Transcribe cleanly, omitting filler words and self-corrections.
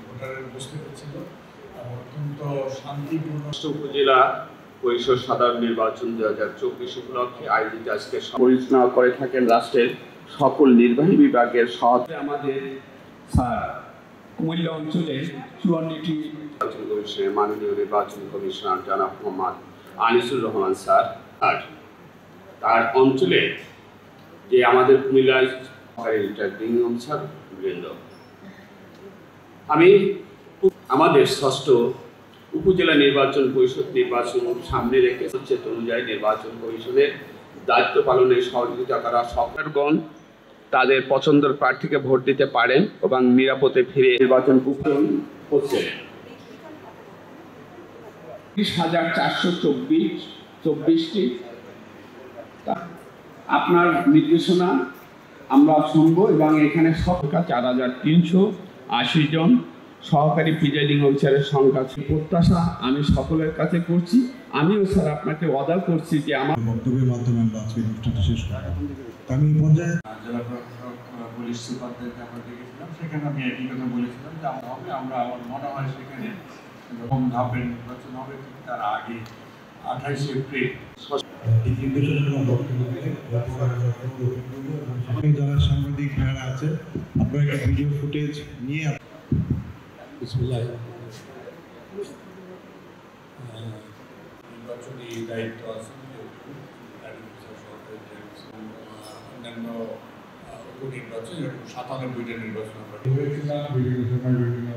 ভোটারের উপস্থিতি ছিল অত্যন্ত শান্তিপূর্ণ। উপজেলা পরিষদ সাধারণ নির্বাচন 2024 উপলক্ষে আয়োজিত আজকে পরিচালনা করে থাকেন রাষ্ট্রের সকল নির্বাহী বিভাগের সহযোগী আমাদের স্যার কুমিল্লা অঞ্চলে 54টি নির্বাচন কমিশনের মাননীয় নির্বাচন কমিশনার জনাব মোহাম্মদ আনিসুর রহমান স্যার আর তার অঞ্চলে যে আমাদের কুমিল্লার রিটার্নিং অফিসার বৃন্দ। আমি আমাদের ষষ্ঠ উপজেলা নির্বাচন পরিষদ নির্বাচন সামনে রেখে চেত অনুযায়ী নির্বাচন কমিশনের দায়িত্ব পালনে সহযোগিতা করা সরকারগণ তাদের পছন্দের প্রার্থীকে ভোট দিতে পারেন এবং নিরাপদে ফিরে নির্বাচন হচ্ছে 30,424টি। আপনার নির্দেশনা আমরা শুনব এবং এখানে সংখ্যা 4,380 জন সহকারী প্রিজাইডিং অফিসারের সংখ্যা প্রত্যাশা আমি সকলের কাছে করছি। আমিও স্যার আপনাকে অর্ডার করছি যে আমার বক্তব্যের মাধ্যমে আমরা আজকে অনুষ্ঠানটি শেষ করব। আমি এই পর্যায়ে জেলা প্রশাসক পুলিশ সুপারদেরকে আমরা দেখেছিলাম, সেখানে আমি একই কথা বলেছিলাম যে আমরা আমার মনে হয় সেখানে প্রথম ধাপের নির্বাচন হবে ঠিক তার আগে 28 এপ্রিল যারা সাংবাদিক ভাইরা আছে আপনারা একটা ভিডিও ফুটেজ নিয়ে নির্বাচনী দায়িত্ব আছে অন্যান্য উপনির্বাচন 97টা নির্বাচন আমরা হয়েছিলাম বিভিন্ন সময় বিভিন্ন